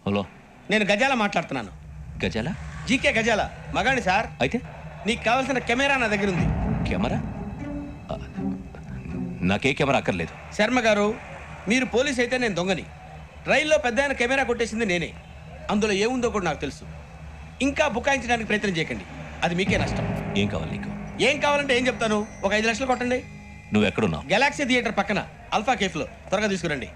Hello, నేను గజాల మాట్లాడుతున్నాను. గజాల? జీకే గజాల మగాండి సార్. అయితే నీకు కావాల్సిన కెమెరా నా దగ్గర ఉంది. కెమెరా? నాకే కెమెరా అక్కర్లేదు. శర్మ గారు, మీరు పోలీస్ అయితే నేను దొంగని. రైల్లో పెద్ద ఆయన కెమెరా కొట్టేసింది నేనే. అందులో ఏముందో కూడా నాకు తెలుసు. ఇంకా బుకాయించడానికి ప్రయత్నం చేయకండి, అది మీకే నష్టం. ఏం కావాలి నీకు? ఏం కావాలంటే ఏం చెప్తాను, ఒక 5 లక్షలు కొట్టండి. నువ్వు ఎక్కడున్నావు? గెలాక్సీ థియేటర్ పక్కన అల్ఫా కేఫ్లో. త్వరగా తీసుకురండి.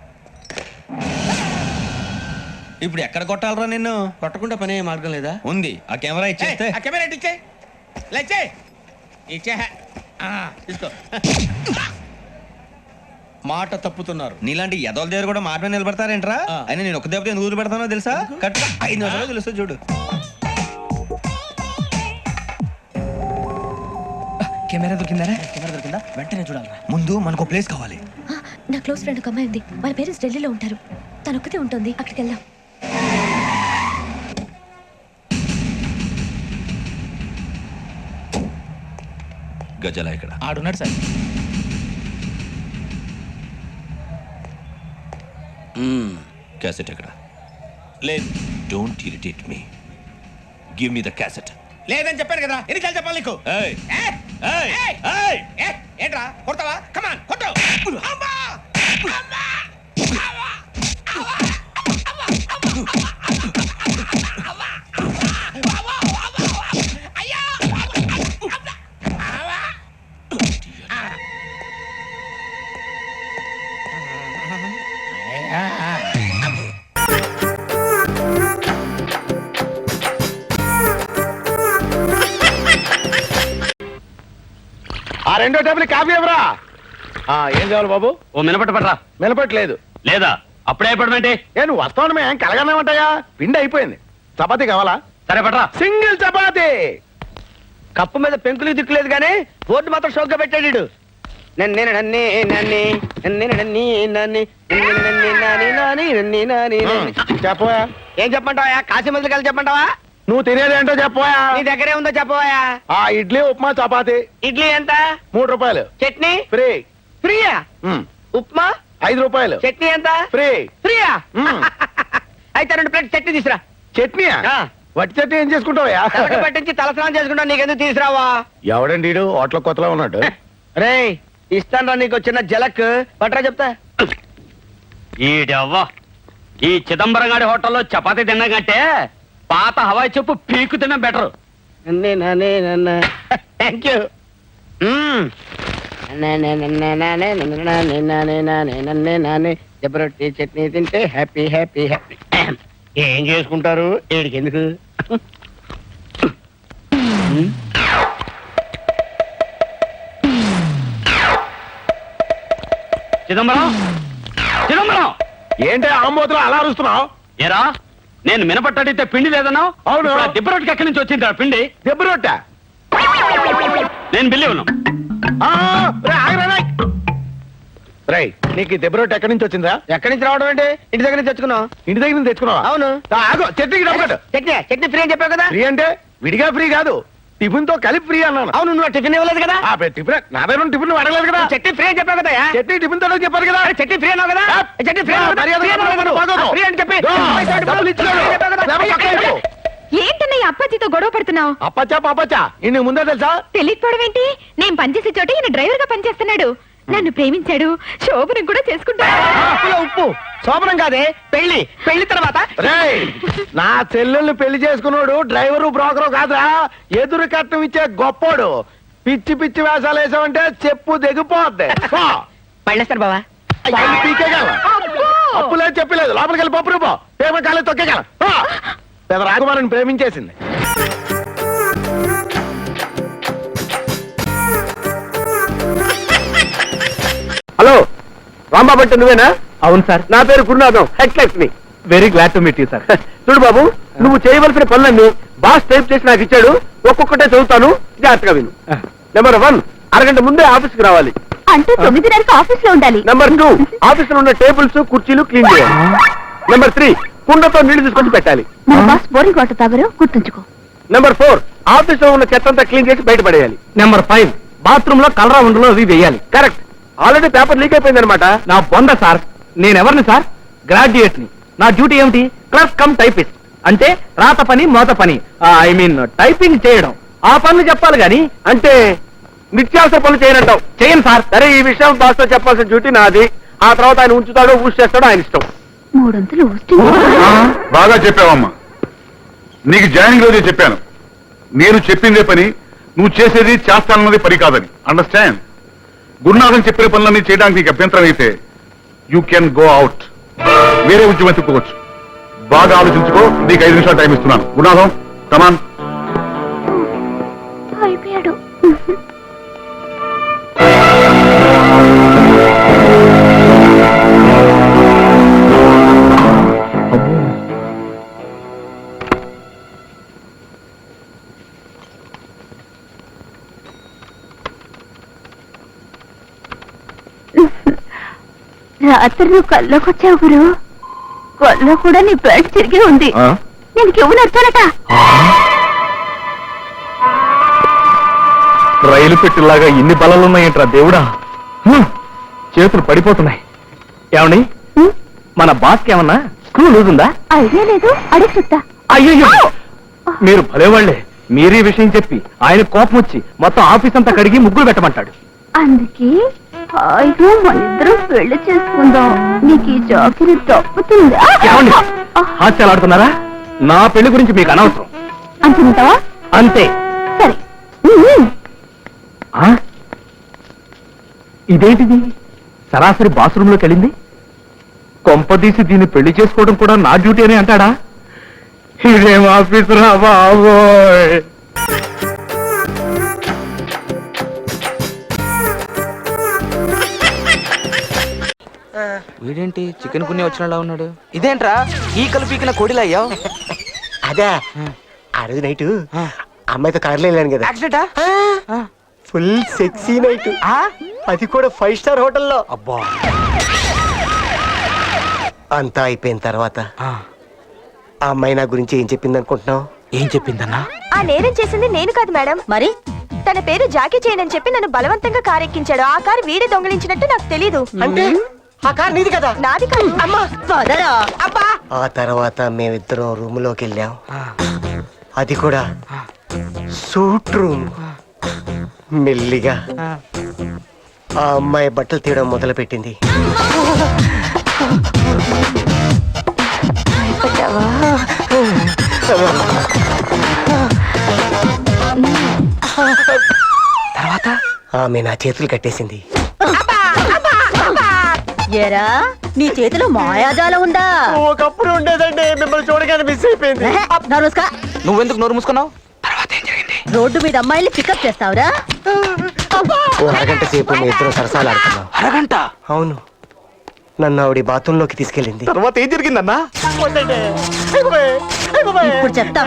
ఇప్పుడు ఎక్కడ కొట్టాలరా నిన్ను? కొట్టకుండా పనే మార్గం లేదా? ఉంది. ఆ కెమెరా ఇచ్చేస్తే. ఆ కెమెరా ఇచ్చే లేచే ఇచ్చే తీసుకో. మాట తప్పుతున్నారు. నీలాంటి ఎదల దగ్గర కూడా మాట మీద నిలబడతారేంట్రా? అయినా నేను ఒక దెబ్బతో ఎందుకు పెడతానో తెలుసా? కరెక్ట్ 5 నిమిషాలు తెలుసు చూడు. కెమెరా దొరికిందా? వెంటనే చూడాలరా. ముందు మనకు ప్లేస్ కావాలి. నా క్లోజ్ ఫ్రెండ్ ఒక అమ్మాయి ఉంది. వాళ్ళ పేరెంట్స్ ఢిల్లీలో ఉంటారు. తను ఒక్కతే ఉంటుంది. అక్కడికి వెళ్దాం. గజాల ఇక్కడ ఆడున్నాడు సార్. క్యాసెట్ ఎక్కడ? లేదు. Don't irritate me. Give me the cassette. లేదని చెప్పాను కదా, ఎన్నిసార్లు చెప్పాలి నీకు? ఏంట్రా కొడతావా? కమాన్ కొట్టు. అమ్మా! అమ్మా! ఆ 2వ టేబుల్ కాఫీ ఎవరా? ఏం కావాలి బాబు? ఓ మినపట్టు పట్టరా. మినపట్లేదు లేదా? అప్పుడే అయిపోవడమేంటి? నువ్వు వస్తావు మేము కలగానే ఉంటాయా? పిండి అయిపోయింది. చపాతీ కావాలా? సరే పట్టరా. సింగిల్ చపాతీ. కప్పు మీద పెంకులు దిక్కులేదు కానీ బోర్డు మాత్రం షోక్గా పెట్టాడు. చెప్పవా? ఏం చెప్పమంటావా? కాశీ మందులు కలిసి చెప్పమంటావా? నువ్వు తినేది ఏంటో చెప్పవా? నీ దగ్గరే ఉందో చెప్పవా? ఆ ఇడ్లీ ఉప్మా చపాతీ. ఇడ్లీ ఎంత? 3 రూపాయలు. చట్నీ ఫ్రీ. ఫ్రీయా? ఉప్మా 5 రూపాయలు. చట్నీ ఎంత? ఫ్రీ. ఫ్రీయా? అయితే 2 ప్లేట్ చట్నీ తీసురా. చట్నీయా? వట్టి చట్నీ ఏం చేసుకుంటావా? పట్టించి తలస్నానం చేసుకుంటా. నీకెందుకు తీసురావా? ఎవడండి హోటల్ కొత్తలో ఉన్నాడు. రే ఇస్తాను నీకు చిన్న జలక్ పట్రా చెప్తా. ఈడవ్వా, ఈ చిదంబరం గారి హోటల్లో చపాతీ తిన్నా కంటే పాత హవాయి చెప్పు పీకు తిన్నా బెటర్. Thank you. జబరొట్టి చట్నీ తింటే హ్యాపీ హ్యాపీ హ్యాపీ. ఏం చేసుకుంటారు ఏడికి ఎందుకు? చిదంబరం, చిదంబరం ఏంటి ఆంబోతులు అలా అరుస్తున్నావు? ఏరా, నేను మినపట్టు అడిగితే పిండి లేదన్నావు. అవును. దిబ్బ రొట్టెకి ఎక్కడి నుంచి వచ్చింది ఆ పిండి? దెబ్బ రొట్టె. నేను బిల్లి ఉన్నాను. నీకు దెబ్బ రొట్టె ఎక్కడి నుంచి వచ్చిందా? ఎక్కడి నుంచి రావడం అంటే ఇంటి దగ్గర నుంచి తెచ్చుకున్నావు. ఇంటి దగ్గర నుంచి తెచ్చుకున్నావా? అవును. చట్నీకి డబ్బు. చట్నీ ఫ్రీ అని చెప్పావు కదా. ఫ్రీ అంటే విడిగా ఫ్రీ కాదు, టిఫిన్ తో కలిపి ఫ్రీ అన్నాను. అవును, నువ్వు టిఫిన్ ఇవ్వలేదు కదా. టిఫిన్ నా దగ్గర టిఫిన్ అడగలేదు కదా. చట్నీ ఫ్రీ అని చెప్పావు కదా. చట్నీ టిఫిన్ తో చెప్పారు కదా. చట్నీ ఫ్రీ అన్నావు కదా. చట్నీ ఫ్రీ ఫ్రీ అని చెప్పి ఏంటన్నయ్య అప్పాజీతో గొడవ పడుతున్నావు? అప్పచ్చా ఇన్ని ముందే తెలుసా? తెలియకపోవడం ఏంటి? నేను పనిచేసే చోట ఈయన డ్రైవర్ గా పనిచేస్తున్నాడు. నన్ను ప్రేమించాడు. శోభనం కూడా చేసుకుంటాడు. ఉప్పు శోభనం కాదే, పెళ్లి. పెళ్లి తర్వాత నా చెల్లెల్ని పెళ్లి చేసుకున్నాడు డ్రైవరు బ్రోకరు కాదురా, ఎదురు కట్నం ఇచ్చే గొప్పోడు. పిచ్చి పిచ్చి వేషాలు వేసామంటే చెప్పు దిగిపోద్ది. పళ్ళేస్తారు బావా. అప్పులేదు చెప్పలేదు. లోపలికి వెళ్ళి పప్పు రూపో ప్రేమ కాలేదు తొక్కేగల. పెద్ద రాకుమారిని ప్రేమించేసింది. హలో రాంబాబు, నువ్వేనా? అవును సార్. నా పేరు Gurunatham, head Lakshmi. Very glad to meet you sir. చూడు బాబు, నువ్వు చేయవలసిన పనులన్నీ బాస్ టైప్ చేసి నాకు ఇచ్చాడు, ఒక్కొక్కటే చదువుతాను, జాగ్రత్తగా విను. నెంబర్ 1, అరగంట ముందే ఆఫీస్కి రావాలి. అంటే 9:30కి ఆఫీస్ లో ఉండాలి. నెంబర్ 2, ఆఫీస్ లో ఉన్న టేబుల్స్ కుర్చీలు క్లీన్ చేయాలి. నెంబర్ 3, కుండతో నీళ్లు తీసుకొచ్చి పెట్టాలి. మన బాస్ బోరింగ్ వాటర్ తాగరు, గుర్తుంచుకో. నెంబర్ 4, ఆఫీస్ లో ఉన్న చెత్తంతా క్లీన్ చేసి బయటపడేయాలి. నెంబర్ 5, బాత్రూమ్ లో కలరా ఉండలో అవి వేయాలి. కరెక్ట్. ఆల్రెడీ పేపర్ లీక్ అయిపోయింది అనమాట. నా బొంద సార్, నేనెవరిని సార్? గ్రాడ్యుయేట్ ని. నా డ్యూటీ ఏమిటి? Clerk cum typist. అంటే రాత పని మోత పని, ఐ మీన్ టైపింగ్ చేయడం. ఆ పనులు చెప్పాలి గాని అంటే నిత్యావసర పనులు చేయనంటావు. చేయను సార్. సరే, ఈ విషయం బాస్ తో చెప్పాల్సిన డ్యూటీ నాది. ఆ తర్వాత ఆయన ఉంచుతాడో ఊసి చేస్తాడో ఆయన ఇష్టం. 300 ఊస్టింగ్. బాగా చెప్పావమ్మా. నీకు జాయినింగ్ రోజే చెప్పాను, నేను చెప్పిందే పని, నువ్వు చేసేది చేస్తానన్నది పని కాదని. అండర్స్టాండ్? గురునాథన్ చెప్పిన పనులన్నీ చేయడానికి నీకు అభ్యంతరం అయితే యూ కెన్ గో అవుట్. వేరే ఉద్యమం తిప్పుకోవచ్చు. బాగా ఆలోచించుకో. నీకు 5 నిమిషాలు టైం ఇస్తున్నాను. గురునాథం, కమాన్. అయిపోయాడు. రాత్రి నువ్వు కల్లోకొచ్చావు గురు. కల్లో కూడా నీ ప్యాంట్ తిరిగి ఉంది. నేను కెవ్వు నడతానట. రైలు పెట్టిలాగా ఇన్ని బలాలున్నాయంట్రా దేవుడా. చేతులు పడిపోతున్నాయి. ఏమండి, మన బాస్ కి ఏమన్నా స్క్రూ లూజ్ ఉందా? ఐడియా లేదు, అడిగి చెప్తా. అయ్యో, మీరు భలేవాళ్లే. మీరీ విషయం చెప్పి ఆయన కోపం వచ్చి మొత్తం ఆఫీస్ అంతా కడిగి ముగ్గులు పెట్టమంటాడు. అందుకే హాయిగా మన ఇద్దరం పెళ్లి చేసుకుందాం. నీకు ఈ జాకిరి తప్పుతుందా? ఏమండి, హాస్యాలాడుతున్నారా? నా పెళ్లి గురించి మీకు అనవసరం. అంటున్నావా? అంతే. సరే. ఇదేంటిది? సరాసరి బాత్రూమ్ లోకి వెళ్ళింది. కొంపదీసి దీన్ని పెళ్లి చేసుకోవడం కూడా నా డ్యూటీ అని అంటాడా? ఇదేం ఆఫీసు రా బాబోయ్. వీడేంటి చికెన్ పుణ్య వచ్చినలా ఉన్నాడు? ఇదేంట్రా ఈకలు పీకిన కోడిలా అయ్యావు? అదే ఆ రోజు నైట్ అమ్మాయితో కార్లో వెళ్ళాను కదా. యాక్సిడెంటా? ఫుల్ సెక్సీ నైట్, అది కూడా 5 స్టార్ హోటల్లో. అబ్బా. అంతా అయిపోయిన తర్వాత ఆ అమ్మాయి నా గురించి ఏం చెప్పింది అనుకుంటున్నావు? ఏం చెప్పిందన్నా? ఆ నేరం చేసింది నేను కాదు మేడం. మరి తన పేరు జాకీ చైన్ అని చెప్పి నన్ను బలవంతంగా కారు ఎక్కించాడు. ఆ కారు వీడే దొంగిలించినట్టు నాకు తెలీదు. అంటే ఆ కార్ నీది కదా? నాది కాదు. అమ్మా సోదరా. అబ్బా. ఆ తర్వాత మేమిద్దరం రూమ్ లోకి వెళ్ళాం. అది కూడా సూట్ రూమ్. మెల్లిగా ఆ అమ్మాయి బట్టలు తీయడం మొదలు పెట్టింది. తర్వాత ఆమె నా చేతులు కట్టేసింది. ఏరా నీ చేతిలో మాయాజాలం ఉందా? ఒకప్పుడు ఉండేదండి, మిమ్మల్ని చూడగానే మిస్ అయిపోయింది. నువ్వెందుకు నోరు మూసుకున్నావు? రోడ్డు మీద అమ్మాయిని పికప్ చేస్తావురా? ఓ అరగంట సేపు మీ ఇద్దరు సరసాలు ఆడుతున్నాం. అరగంట? అవును. నన్ను ఆవిడ బాత్రూమ్ లోకి తీసుకెళ్ళింది. తర్వాత ఏం జరిగిందన్నా? ఇప్పుడు చెప్తా.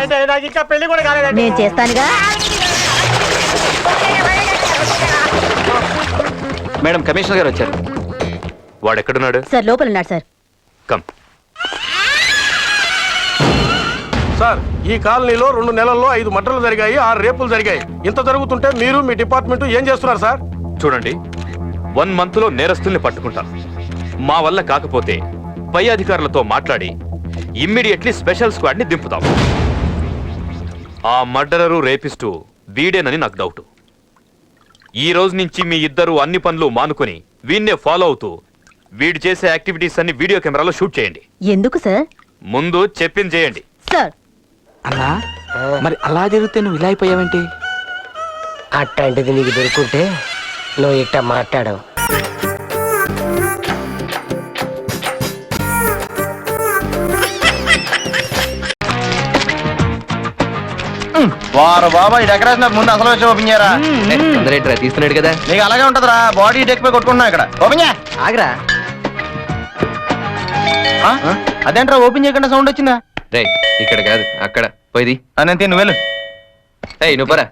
నేను చేస్తానుగా. మేడం, కమిషనర్ గారు వచ్చారు. వాడు ఎక్కడున్నాడు? సార్ లోపల ఉన్నాడు సార్. కమ్. సార్, ఈ కాలనీలో 2 నెలల్లో 5 మర్డర్లు జరిగాయి, 6 రేపులు జరిగాయి. ఇంత జరుగుతుంటే మీరు మీ డిపార్ట్మెంట్ ఏం చేస్తున్నారు సార్? చూడండి, 1 month లో నేరస్తుల్ని పట్టుకుంటాం. మా వల్ల కాకపోతే పై అధికారులతో మాట్లాడి ఇమ్మీడియట్లీ స్పెషల్ స్క్వాడ్ ని దింపుతాం. ఆ మర్డరరు రేపిస్టు వీడేనని నాకు డౌట్. ఈ రోజు నుంచి మీ ఇద్దరు అన్ని పనులు మానుకొని వీడినే ఫాలో అవుతూ వీడు చేసే యాక్టివిటీస్ అన్ని వీడియో కెమెరాలో షూట్ చేయండి. ఎందుకు సార్? ముందు చెప్పింది చేయండి. సార్. అన్నా, మరి అలా జరిగితే నువ్వు ఇలా అయిపోయావేంటి? అట్లాంటిది నీకు దొరుకుంటే నువ్వు ఇట్ట మాట్లాడవు. వారు బాబా ఈ డెకరేషన్ ముందు అసలు వచ్చి ఓపెన్ చేయరా. తీస్తున్నాడు కదా. నీకు అలాగే ఉంటదిరా, బాడీ డెక్ పై కొట్టుకుంటున్నావు ఇక్కడ. ఓపెన్ చేయ. ఆగరా. అదేంట్రా ఓపెన్ చేయకుండా సౌండ్ వచ్చిందా? రే, ఇక్కడ కాదు అక్కడ. పోయిది అనంతే నువ్వు వెళ్ళు. ఏయ్ నువ్వు పరా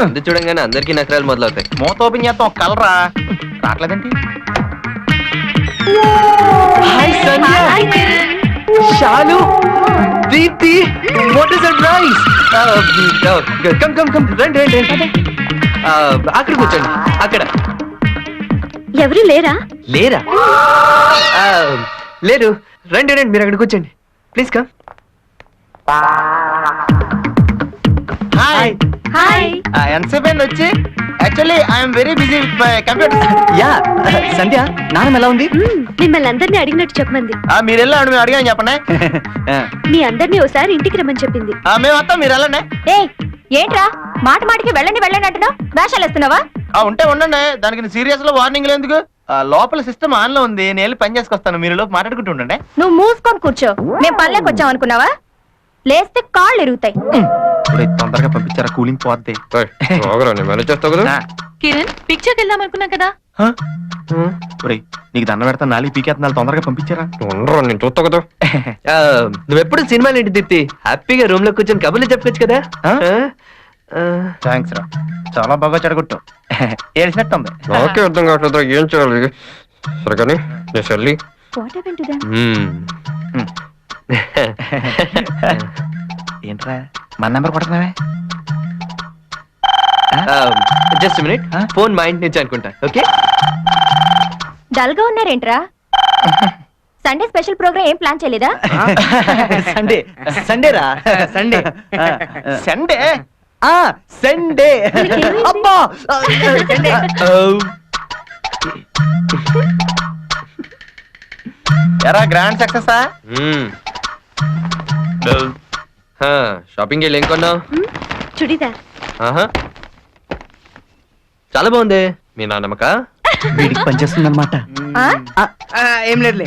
అందు చూడంగానే అందరికీ నకరాలు మొదలవుతాయి. మూత ఓపెన్ చేస్తాం ఒక కలరా రావట్లేదండి. Shalu Deepthi what is surprise. Come రండి అక్కడ కూర్చోండి. అక్కడ ఎవరు లేరా? లేరా? లేరు. రండి మీరు అక్కడ కూర్చోండి ప్లీజ్ కమ్. హాయ్. హాయ్. ఎంతసేపు అయింది వచ్చి? Actually I'm very busy with my computer. Yeah Sandhya నాన్న ఎలా ఉంది? మిమ్మల్ని అందరినీ అడిగినట్టు చెప్పమంది. మీరు వెళ్ళండి, మేము అడిగాను చెప్పండి. మీ అందరినీ ఒకసారి ఇంటికి రమ్మని చెప్పింది. మేము వస్తాం, మీరు వెళ్ళండి. ఏంట్రా మాట మాటికి వెళ్ళండి అంటున్నావు? వేషాలు వేస్తున్నావా? ఉంటే ఉండండి, దానికి సీరియస్ లో వార్నింగ్ ఎందుకు? లోపల సిస్టమ్ ఆన్ లో ఉంది, నేను వెళ్ళి పని చేసుకొస్తాను, మీరు లోపు మాట్లాడుకుంటూ ఉండండి. నువ్వు మూసుకొని కూర్చో. మేము పనిలోకి వచ్చాం అనుకున్నావా? లేస్తే కాళ్ళు ఎరుగుతాయి. తొందరగా పంపించారా, కూలింగ్ పోద్ది. కిరణ్ పిక్చర్కి వెళ్దాం అనుకున్నా కదా. నీకు దండ పెడతా, నాలుగు పీకేస్తున్నాను, తొందరగా పంపించారా. నేను చూస్తా కదా. నువ్వెప్పుడు సినిమాలు ఏంటి దీప్తి? హ్యాపీగా రూమ్ లో కూర్చొని కబుర్లు చెప్పుకోవచ్చు కదా. థ్యాంక్స్ రా, చాలా బాగా చెడగొట్టు. ఏడిసినట్టుంది. నాకే అర్థం కావట్లేదు ఏం చేయాలి. సరే కానీ నేను చెల్లి ఏంట్రా మన నెంబర్ కొడుతున్నావే? జస్ట్ మినిట్, ఫోన్ మా ఇంటి నుంచి అనుకుంటా. ఓకే డల్ గా ఉన్నారేంట్రా? సండే స్పెషల్ ప్రోగ్రామ్ ఏం ప్లాన్ చేయలేదా? సండే రా. సండే సండే సండే అబ్బా ఎరా గ్రాండ్ సక్సెస్. షాపింగ్ వెళ్ళి ఏం కొన్నావు? చుడిదార్. చాలా బాగుంది. మీ నాన్నమ్మక వీడికి పనిచేస్తుంది అనమాట. ఏం లేదులే.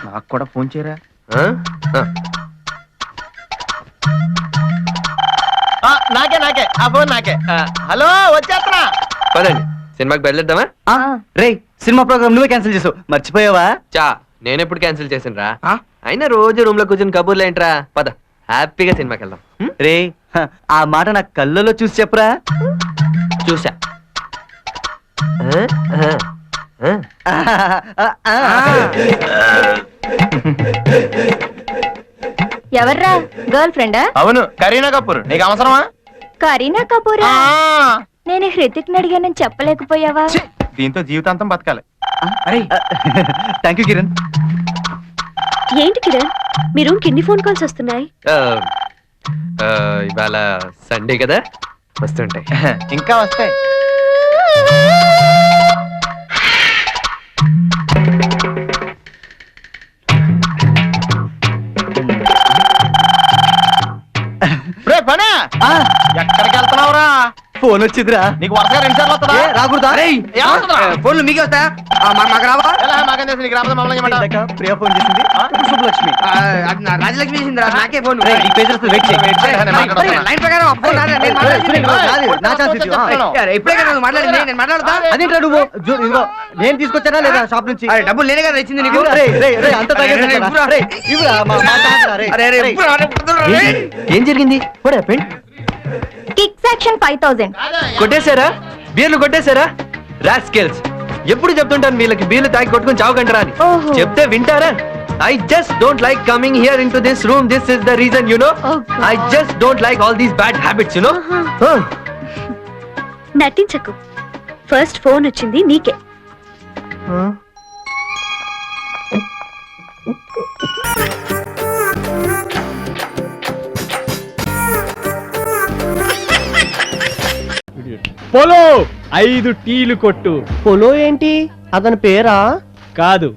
నాకు కూడా ఫోన్ చేయరా. నాకే ఆ ఫోన్ నాకే. హలో వచ్చేస్తున్నా. పదండి సినిమాకి బయలుదేద్దామా? రే సినిమా ప్రోగ్రామ్ నువ్వే క్యాన్సిల్ చేసావు, మర్చిపోయావా? చా నేను ఎప్పుడు క్యాన్సిల్ చేసిన రా. అయినా రోజు రూమ్ లో కూర్చొని కబుర్లు ఏంట్రా. పద హ్యాపీగా సినిమాకి వెళ్దాం. రే ఆ మాట నా కళ్ళలో చూసి చెప్పరా. చూసా. ఎవర్రా? గర్ల్ ఫ్రెండా? అవును, కరీనా కపూర్. నీకు అవసరమా? కరీనా కపూరా? నేను హృతిక్ అడిగానని చెప్పలేకపోయావా? దీంతో జీవితాంతం బతకాలి. Thank you Kiran. ఏంటి కిరణ్, మీ రూమ్ కి ఎన్ని ఫోన్ కాల్స్ వస్తున్నాయి? ఇవాళ సండే కదా, వస్తుంటాయి. ఇంకా వస్తాయి. పనా ఎక్కడికి వెళ్తున్నావురా? ఫోన్ వచ్చిందిరా. నీకు వరుసగా 2 సార్లు వస్తుందా? రాకూడదా? ఫోన్లు మీకే వస్తా, మాకు రావా? మాకేం తెలుసు, నీకు రాబోతే మమ్మల్ని చేయమంటావా? ప్రియా ఫోన్ చేసింది, శుభలక్ష్మి రాజలక్ష్మి చేసింది. నాకే ఫోన్. ఈ పేజెస్ వెయిట్ చేయి. లైన్ ప్రకారం ఆ ఫోన్ నాదే, నేను మాట్లాడేది. నా ఛాన్స్ ఇది. ఇప్పుడే కదా నువ్వు మాట్లాడింది, నేను మాట్లాడతా. అదేంట్రా నువ్వు? ఇదిగో నేను తీసుకొచ్చానా లేదా షాప్ నుంచి? డబ్బులు నేనే కదా ఇచ్చింది నీకు. అంత ఏం జరిగింది? Kick section 5000 కొట్టేశారా? బీర్లు కొట్టేశారా? రాస్కెల్స్. ఎప్పుడు చెప్తుంటాను వీళ్ళకి బీర్లు తాగి కొట్టుకుని చావకంటారా అని. చెప్తే వింటారా? I just don't like coming here into this room. This is the reason, you know. I just don't like all these bad habits, you know. నటించకు. ఫస్ట్ ఫోన్ వచ్చింది నీకే. పోలో 5 టీలు కొట్టు. పొలో ఏంటి? అతని పేరా? కాదు,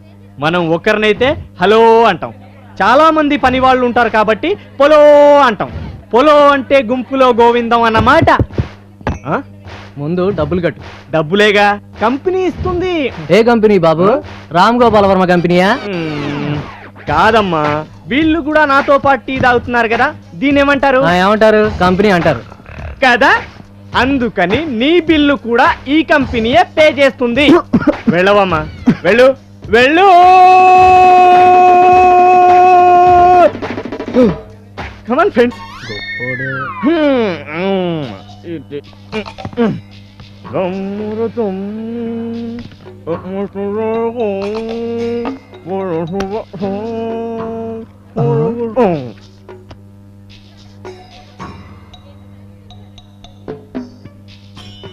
మనం ఒకరినైతే హలో అంటాం. చాలా మంది పని వాళ్ళు ఉంటారు కాబట్టి పొలో అంటాం. పొలో అంటే గుంపులో గోవిందం అన్నమాట. ముందు డబ్బులు కట్టు. డబ్బులేగా, కంపెనీ ఇస్తుంది. ఏ కంపెనీ బాబు? రామ్ గోపాల్ వర్మ కంపెనీయా? కాదమ్మా, వీళ్ళు కూడా నాతో పాటు టీ తాగుతున్నారు కదా, దీన్ని ఏమంటారు? ఏమంటారు? కంపెనీ అంటారు కదా. అందుకని నీ బిల్లు కూడా ఈ కంపెనీయే పే చేస్తుంది. వెళ్ళవమ్మా, వెళ్ళు వెళ్ళు. Come on friends.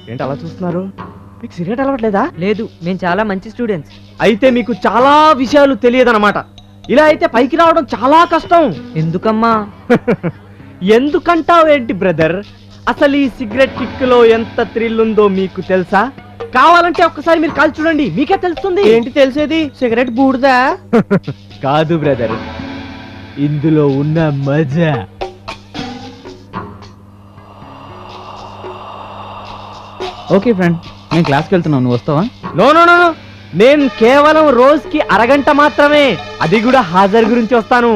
ఏంటి అలా చూస్తున్నారు? మీకు సిగరెట్ అలవట్లేదా? లేదు, మేము చాలా మంచి స్టూడెంట్స్. అయితే మీకు చాలా విషయాలు తెలియదన్నమాట. ఇలా అయితే పైకి రావడం చాలా కష్టం. ఎందుకమ్మా? ఎందుకంటావు ఏంటి బ్రదర్? అసలు ఈ సిగరెట్ కిక్ లో ఎంత థ్రిల్ ఉందో మీకు తెలుసా? కావాలంటే ఒక్కసారి మీరు కాల్చి చూడండి, మీకే తెలుస్తుంది. ఏంటి తెలిసేది? సిగరెట్ బూడిదా? కాదు బ్రదర్, ఇందులో ఉన్న మజా. ఓకే ఫ్రెండ్, నేను క్లాస్కి వెళ్తున్నాను, నువ్వు వస్తావా? నో నో నో, నేను కేవలం రోజుకి అరగంట మాత్రమే, అది కూడా హాజరు గురించి వస్తాను.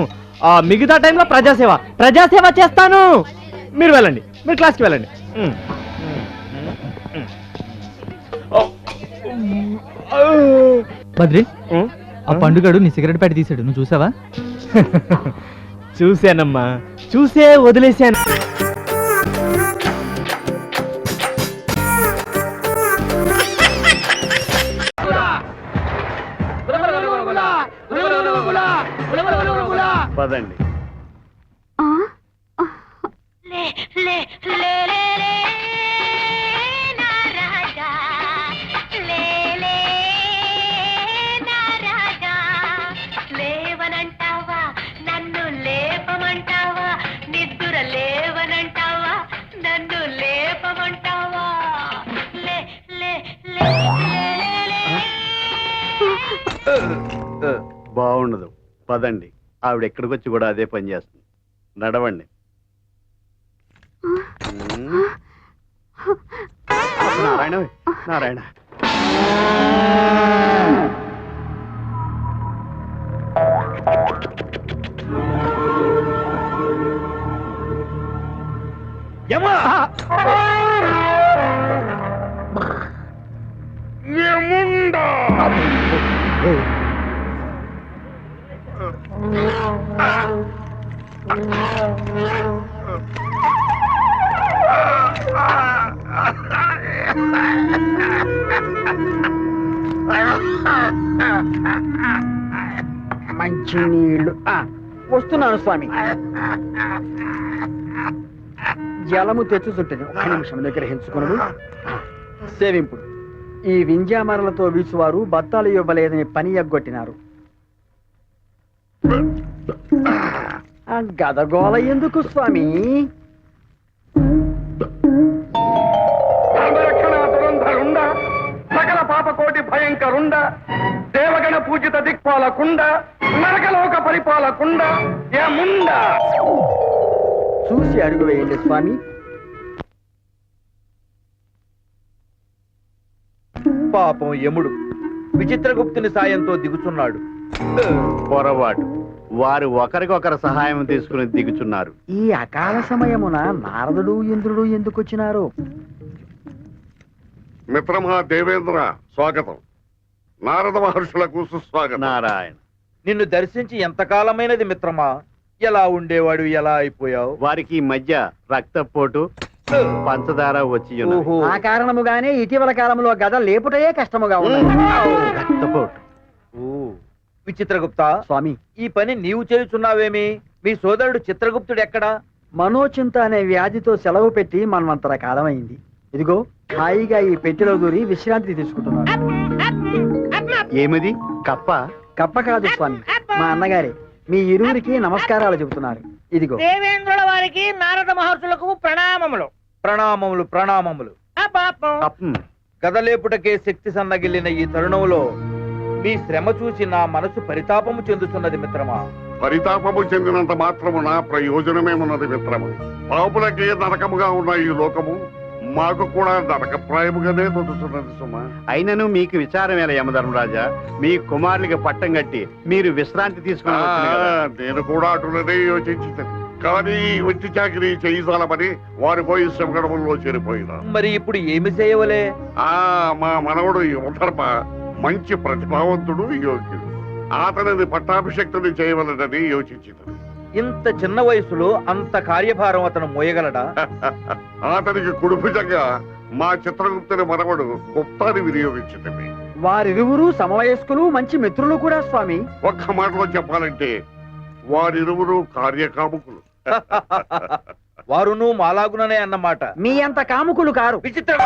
మిగతా టైంలో ప్రజాసేవ చేస్తాను. మీరు వెళ్ళండి, మీరు క్లాస్కి వెళ్ళండి. బద్రి, ఆ పండుగడు నీ సిగరెట్ ప్యాకెట్ తీసాడు, నువ్వు చూసావా? చూశానమ్మా, చూసే వదిలేశాను. పదండి. లేవనంటావా, నన్ను లేపమంటావా, నిద్ర లేవనంటావా, నన్ను లేపమంటావా, లే లే లే బాగుండదు, పదండి. ఆవిడ ఎక్కడికి వచ్చి కూడా అదే పని చేస్తుంది. నడవండి. నారాయణ నారాయణ. మంచి నీళ్లు వస్తున్నాను స్వామి. జలము తెచ్చుచుంటుంది, ఒక్క నిమిషం నిగ్రహించుకున్నాడు. సేవింపుడు, ఈ వింజామరలతో వీచువారు బత్తాలు ఇవ్వలేదని పని ఎగ్గొట్టినారు. గదగోళ ఎందుకు స్వామి? సకల పాపకోటి భయంకరుండ, దేవగణ పూజిత దిక్పాలకుండ, నరకలోక పరిపాలకుండ, ఏముండ. చూసి అడుగు వేయండి స్వామి. పాపం యముడు విచిత్రగుప్తుని సాయంతో దిగుచున్నాడు. పొరపాటు, వారు ఒకరికొకరు సహాయం తీసుకుని దిగుచున్నారు. ఈ అకాల సమయమున నారదుడు ఇంద్రుడు ఎందుకు వచ్చినారు? మిత్రమా దేవేంద్ర, స్వాగతం. నారద మహర్షులకు సుస్వాగతం. నారాయణ. నిన్ను దర్శించి ఎంతకాలమైనది మిత్రమా? ఎలా ఉండేవాడు, ఎలా అయిపోయావు? వారికి ఈ మధ్య రక్తపోటు, పంచదార వచ్చి ఉన్నది. ఆ కారణముగానే ఇటీవల కాలంలో గద లేపుటయే కష్టముగా ఉన్నది. రక్తపోటు. విచిత్రగుప్త స్వామి, ఈ పని నీవు చేయుచున్నావేమి? మీ సోదరుడు చిత్రగుప్తుడు ఎక్కడా? మనోచింత అనే వ్యాధితో సెలవు పెట్టి మనమంతర కాలమైంది. ఇదిగో హాయిగా ఈ పెట్టెలో దూరి విశ్రాంతి తీసుకుంటున్నాడు. ఏమిది? కప్ప? కప్ప కాదు స్వామి, మా అన్నగారే మీ ఇరువురికి నమస్కారాలు చెబుతున్నారు. ఇదిగో. దేవేంద్రుల వారికి నారద మహర్షులకు ప్రణామములు. ప్రణామములు ప్రణామములు. గదలేపుటకే శక్తి సన్నగిల్లిన ఈ తరుణంలో మీ శ్రమ చూసి నా మనసు పరితాపము చెందుతున్నది మిత్రమా. పరితాపము చెందినంత మాత్రమున ప్రయోజనమేమున్నది మిత్రమా? పాపులకే నరకముగా ఉన్న ఈ లోకము మాకు కూడా నరకప్రాయముగానే తొలుతున్నది సుమా. అయినను మీకు విచారం ఎలా యమధర్మరాజా? మీ కుమారులకి పట్టం కట్టి మీరు విశ్రాంతి తీసుకుని నేను కూడా అటులనే యోచించింది. కానీ వచ్చి చాకరీ చేయించాలమని వారి పోయి శ్రమగడముల్లో చేరిపోయినా. మరి ఇప్పుడు ఏమి చేయవలే? మా మనవడు యువధర్మ మంచి ప్రతిభావంతుడు, యోగ్యుడు. అతనిని పట్టాభిషక్తుని చేయవలనని యోచించింది. ఇంత చిన్న వయసులో అంత కార్యభారం అతను మోయగలడా? అతనికి కుడిభుజంగా మా చిత్రగుప్తుని మనవడు గుప్తాన్ని వినియోగించింది. వారిరువురు సమవయస్కులు, మంచి మిత్రులు కూడా స్వామి. ఒక్క మాటలో చెప్పాలంటే వారిరువురు కార్యకాముకులు. వారును మాలాగుననే అన్నమాట. మీ అంత కాముకులు కారు. విచిత్రం.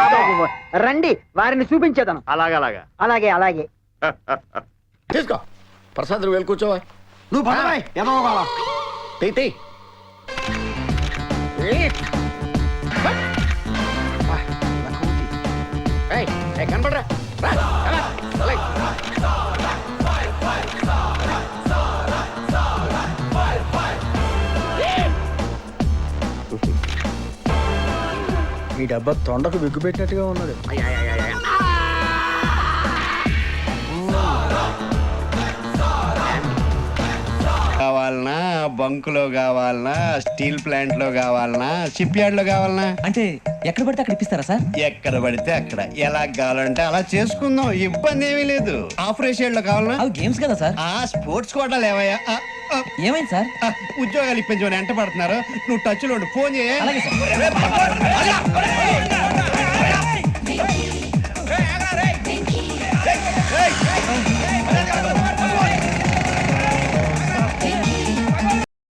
రండి, వారిని చూపించేదను. అలాగలాగా అలాగే అలాగే. తీసుకో ప్రసాద్, వెళ్ళి కూర్చోవా. నువ్వు కనపడరా. ఈ డబ్బా తొండకు విగ్గు పెట్టినట్టుగా ఉన్నాడు. కావాలనా, బంకులో కావాలనా, స్టీల్ ప్లాంట్ లో కావాలనా, షిప్ యార్డ్ లో కావాలనా? అంటే ఎక్కడ పడితే అక్కడ ఇప్పిస్తారా సార్? ఎక్కడ పడితే అక్కడ, ఎలా కావాలంటే అలా చేసుకుందాం, ఇబ్బంది ఏమీ లేదు. ఆపరేషన్ లో కావాలనా? అవి గేమ్స్ కదా సార్. స్పోర్ట్స్ కోటాలు ఏవయ్యా? ఏమైంది సార్? ఉద్యోగాలు ఇప్పించమని ఎంట పడుతున్నారు. నువ్వు టచ్ లో ఫోన్ చేయ. అలాగే సార్.